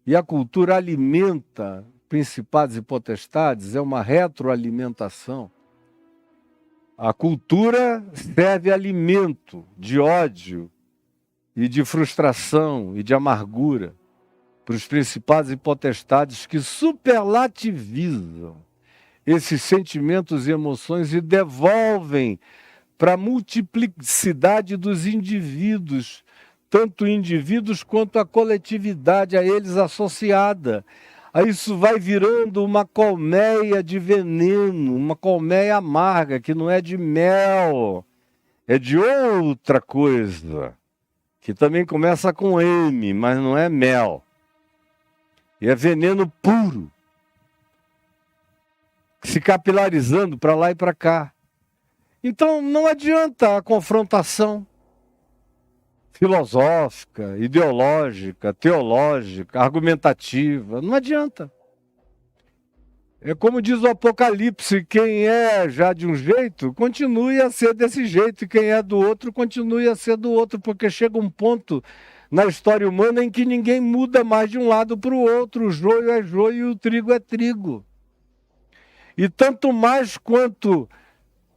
e a cultura alimenta principados e potestades, é uma retroalimentação. A cultura serve alimento de ódio e de frustração e de amargura para os principados e potestades que superlativizam esses sentimentos e emoções e devolvem para a multiplicidade dos indivíduos, tanto indivíduos quanto a coletividade a eles associada. Aí isso vai virando uma colmeia de veneno, uma colmeia amarga, que não é de mel, é de outra coisa, que também começa com M, mas não é mel. E é veneno puro, se capilarizando para lá e para cá. Então não adianta a confrontação filosófica, ideológica, teológica, argumentativa, não adianta. É como diz o Apocalipse, quem é já de um jeito, continue a ser desse jeito, e quem é do outro, continue a ser do outro, porque chega um ponto na história humana em que ninguém muda mais de um lado para o outro, o joio é joio e o trigo é trigo. E tanto mais quanto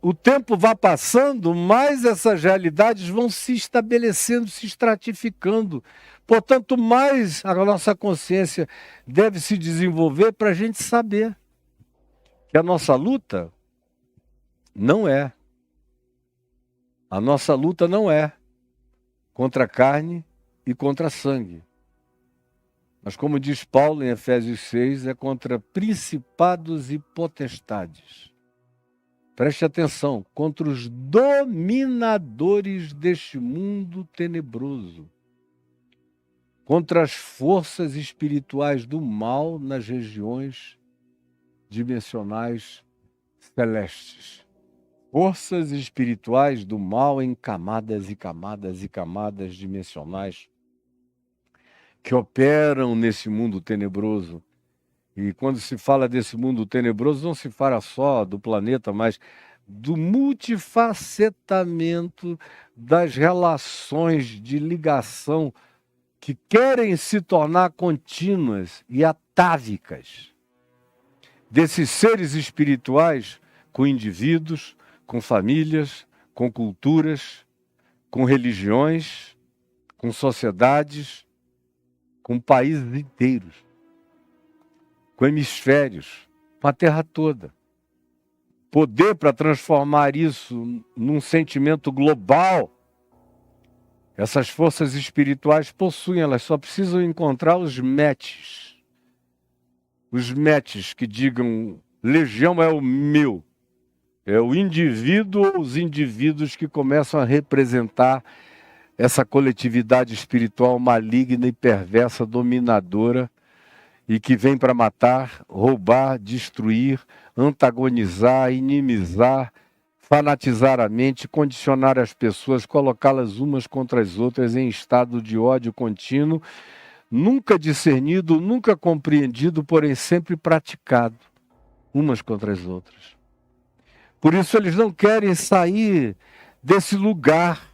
o tempo vai passando, mais essas realidades vão se estabelecendo, se estratificando. Portanto, mais a nossa consciência deve se desenvolver para a gente saber que a nossa luta não é. A nossa luta não é contra a carne e contra sangue. Mas como diz Paulo em Efésios 6, é contra principados e potestades. Preste atenção, contra os dominadores deste mundo tenebroso, contra as forças espirituais do mal nas regiões dimensionais celestes. Forças espirituais do mal em camadas e camadas e camadas dimensionais que operam nesse mundo tenebroso. E quando se fala desse mundo tenebroso, não se fala só do planeta, mas do multifacetamento das relações de ligação que querem se tornar contínuas e atávicas. Desses seres espirituais com indivíduos, com famílias, com culturas, com religiões, com sociedades, com países inteiros, com hemisférios, com a Terra toda. Poder para transformar isso num sentimento global, essas forças espirituais possuem, elas só precisam encontrar os matches. Os matches que digam, legião é o meu. É o indivíduo ou os indivíduos que começam a representar essa coletividade espiritual maligna e perversa, dominadora, e que vem para matar, roubar, destruir, antagonizar, inimizar, fanatizar a mente, condicionar as pessoas, colocá-las umas contra as outras em estado de ódio contínuo, nunca discernido, nunca compreendido, porém sempre praticado, umas contra as outras. Por isso eles não querem sair desse lugar.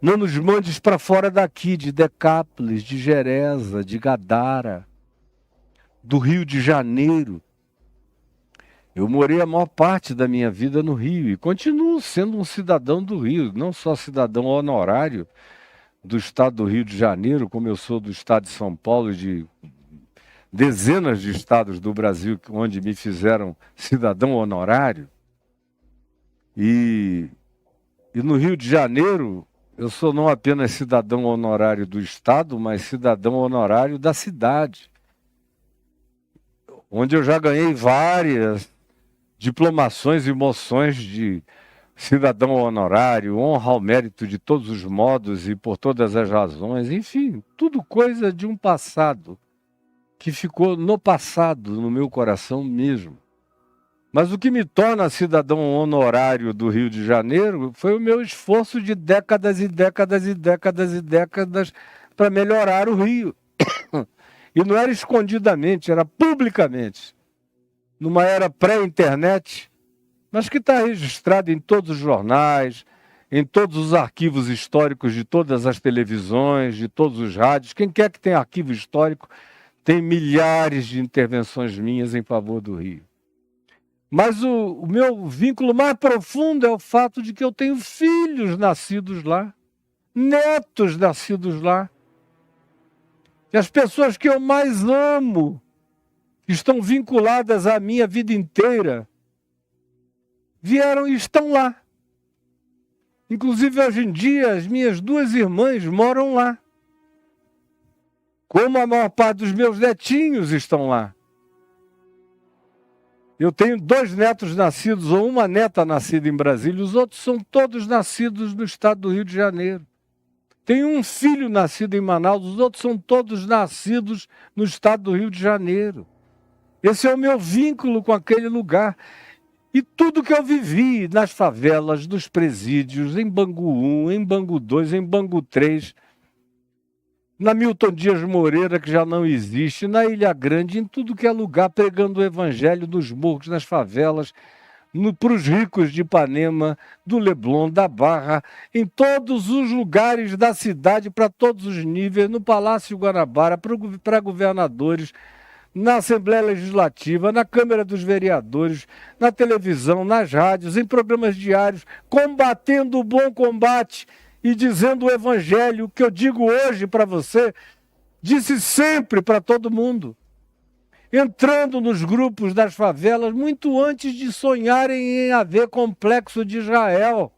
Não nos mandes para fora daqui, de Decápolis, de Geresa, de Gadara, do Rio de Janeiro. Eu morei a maior parte da minha vida no Rio e continuo sendo um cidadão do Rio, não só cidadão honorário do estado do Rio de Janeiro, como eu sou do estado de São Paulo e de dezenas de estados do Brasil onde me fizeram cidadão honorário. E no Rio de Janeiro, eu sou não apenas cidadão honorário do estado, mas cidadão honorário da cidade, onde eu já ganhei várias diplomações e moções de cidadão honorário, honra ao mérito de todos os modos e por todas as razões, enfim, tudo coisa de um passado que ficou no passado, no meu coração mesmo. Mas o que me torna cidadão honorário do Rio de Janeiro foi o meu esforço de décadas e décadas e décadas e décadas para melhorar o Rio. E não era escondidamente, era publicamente. Numa era pré-internet, mas que está registrado em todos os jornais, em todos os arquivos históricos de todas as televisões, de todos os rádios. Quem quer que tenha arquivo histórico, tem milhares de intervenções minhas em favor do Rio. Mas o meu vínculo mais profundo é o fato de que eu tenho filhos nascidos lá, netos nascidos lá. E as pessoas que eu mais amo, que estão vinculadas à minha vida inteira, vieram e estão lá. Inclusive, hoje em dia, as minhas 2 irmãs moram lá. Como a maior parte dos meus netinhos estão lá. Eu tenho 2 netos nascidos, ou uma neta nascida em Brasília, os outros são todos nascidos no estado do Rio de Janeiro. Tenho um filho nascido em Manaus, os outros são todos nascidos no estado do Rio de Janeiro. Esse é o meu vínculo com aquele lugar. E tudo que eu vivi nas favelas, nos presídios, em Bangu 1, em Bangu 2, em Bangu 3, na Milton Dias Moreira, que já não existe, na Ilha Grande, em tudo que é lugar, pregando o evangelho nos morros, nas favelas, para os ricos de Ipanema, do Leblon, da Barra, em todos os lugares da cidade, para todos os níveis, no Palácio Guanabara, para governadores, na Assembleia Legislativa, na Câmara dos Vereadores, na televisão, nas rádios, em programas diários, combatendo o bom combate e dizendo o evangelho que eu digo hoje para você, disse sempre para todo mundo. Entrando nos grupos das favelas muito antes de sonharem em haver complexo de Israel.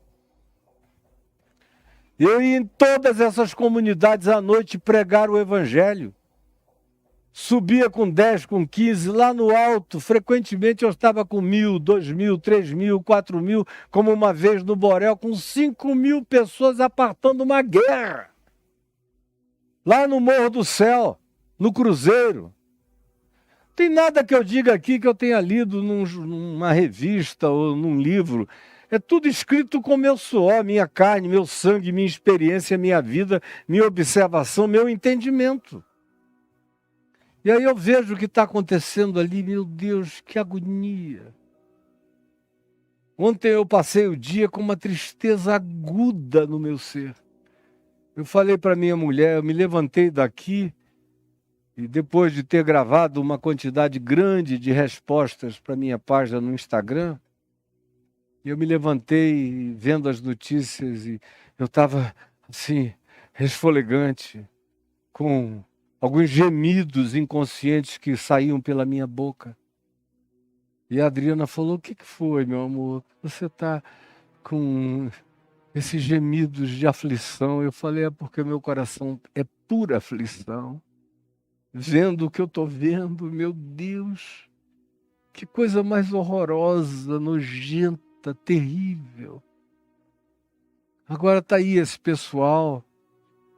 Eu ia em todas essas comunidades à noite pregar o evangelho. Subia com 10, com 15, lá no alto, frequentemente eu estava com 1.000, 2.000, 3.000, 4.000, como uma vez no Borel, com 5.000 pessoas apartando uma guerra. Lá no Morro do Céu, no Cruzeiro. Tem nada que eu diga aqui que eu tenha lido numa revista ou num livro. É tudo escrito com meu suor, minha carne, meu sangue, minha experiência, minha vida, minha observação, meu entendimento. E aí eu vejo o que está acontecendo ali, meu Deus, que agonia. Ontem eu passei o dia com uma tristeza aguda no meu ser. Eu falei para minha mulher, eu me levantei daqui e depois de ter gravado uma quantidade grande de respostas para minha página no Instagram, eu me levantei vendo as notícias e eu estava assim, resfolegante, com alguns gemidos inconscientes que saíam pela minha boca. E a Adriana falou, o que foi, meu amor? Você está com esses gemidos de aflição? Eu falei, é porque meu coração é pura aflição. Vendo o que eu estou vendo, meu Deus, que coisa mais horrorosa, nojenta, terrível. Agora está aí esse pessoal.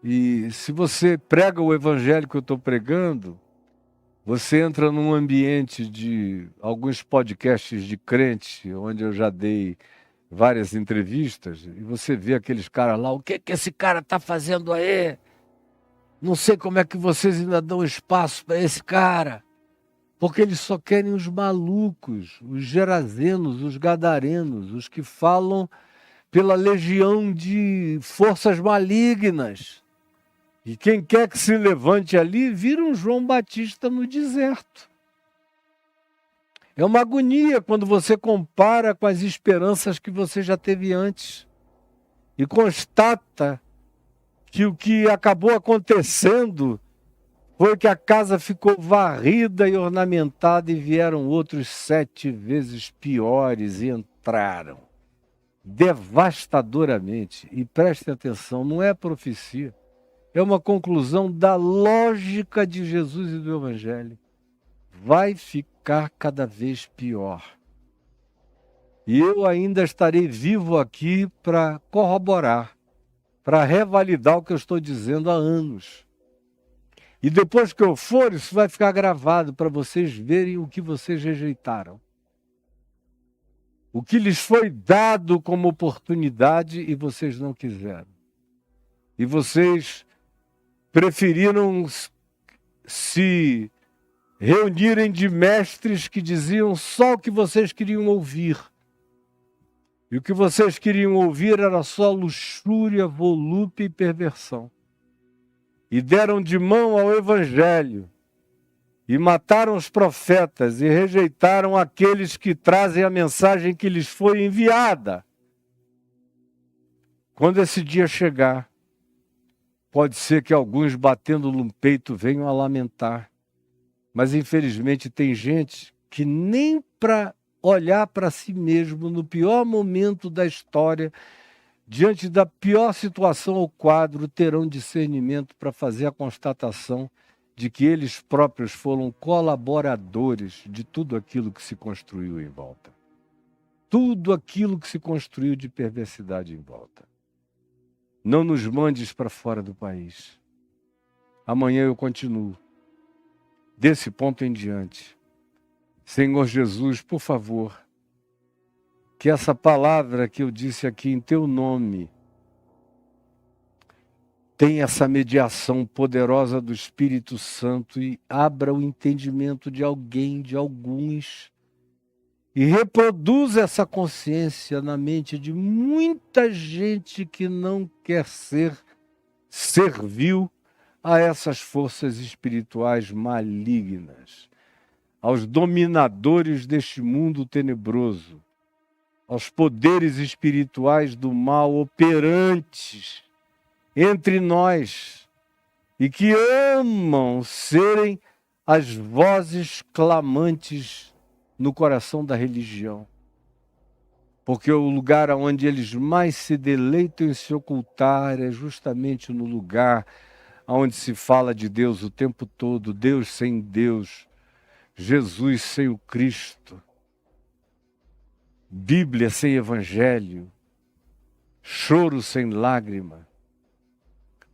E se você prega o evangelho que eu estou pregando, você entra num ambiente de alguns podcasts de crente, onde eu já dei várias entrevistas, e você vê aqueles caras lá, o que esse cara está fazendo aí? Não sei como é que vocês ainda dão espaço para esse cara, porque eles só querem os malucos, os gerazenos, os gadarenos, os que falam pela legião de forças malignas. E quem quer que se levante ali, vira um João Batista no deserto. É uma agonia quando você compara com as esperanças que você já teve antes. E constata que o que acabou acontecendo foi que a casa ficou varrida e ornamentada e vieram outros 7 vezes piores e entraram devastadoramente. E prestem atenção, não é profecia. É uma conclusão da lógica de Jesus e do Evangelho. Vai ficar cada vez pior. E eu ainda estarei vivo aqui para corroborar, para revalidar o que eu estou dizendo há anos. E depois que eu for, isso vai ficar gravado para vocês verem o que vocês rejeitaram. O que lhes foi dado como oportunidade e vocês não quiseram. E vocês preferiram se reunirem de mestres que diziam só o que vocês queriam ouvir. E o que vocês queriam ouvir era só luxúria, volúpia e perversão. E deram de mão ao Evangelho. E mataram os profetas e rejeitaram aqueles que trazem a mensagem que lhes foi enviada. Quando esse dia chegar, pode ser que alguns, batendo no peito, venham a lamentar. Mas, infelizmente, tem gente que nem para olhar para si mesmo, no pior momento da história, diante da pior situação ou quadro, terão discernimento para fazer a constatação de que eles próprios foram colaboradores de tudo aquilo que se construiu em volta. Tudo aquilo que se construiu de perversidade em volta. Não nos mandes para fora do país. Amanhã eu continuo. Desse ponto em diante. Senhor Jesus, por favor, que essa palavra que eu disse aqui em teu nome tenha essa mediação poderosa do Espírito Santo e abra o entendimento de alguém, de alguns, e reproduza essa consciência na mente de muita gente que não quer ser servil a essas forças espirituais malignas, aos dominadores deste mundo tenebroso, aos poderes espirituais do mal operantes entre nós e que amam serem as vozes clamantes no coração da religião. Porque o lugar onde eles mais se deleitam em se ocultar é justamente no lugar onde se fala de Deus o tempo todo, Deus sem Deus, Jesus sem o Cristo, Bíblia sem Evangelho, choro sem lágrima,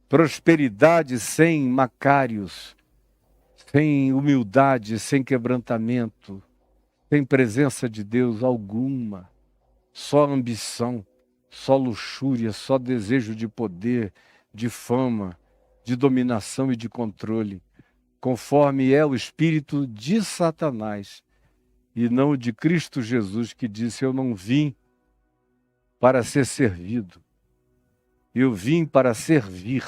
prosperidade sem macários, sem humildade, sem quebrantamento, sem presença de Deus alguma, só ambição, só luxúria, só desejo de poder, de fama, de dominação e de controle, conforme é o espírito de Satanás, e não o de Cristo Jesus, que disse: eu não vim para ser servido, eu vim para servir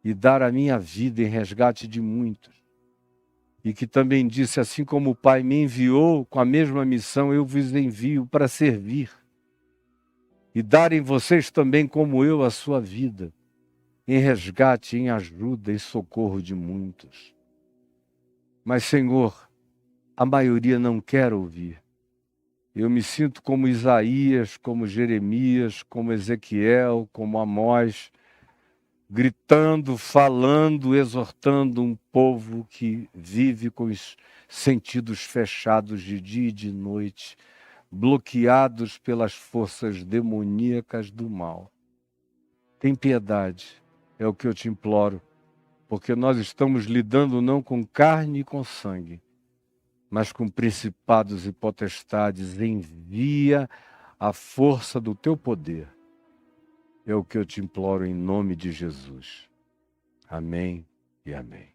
e dar a minha vida em resgate de muitos. E que também disse: assim como o Pai me enviou com a mesma missão, eu vos envio para servir e darem vocês também, como eu, a sua vida em resgate, em ajuda, em socorro de muitos. Mas, Senhor, a maioria não quer ouvir. Eu me sinto como Isaías, como Jeremias, como Ezequiel, como Amós, gritando, falando, exortando um povo que vive com os sentidos fechados de dia e de noite, bloqueados pelas forças demoníacas do mal. Tem piedade, é o que eu te imploro, porque nós estamos lidando não com carne e com sangue, mas com principados e potestades. Envia a força do teu poder. É o que eu te imploro em nome de Jesus. Amém e amém.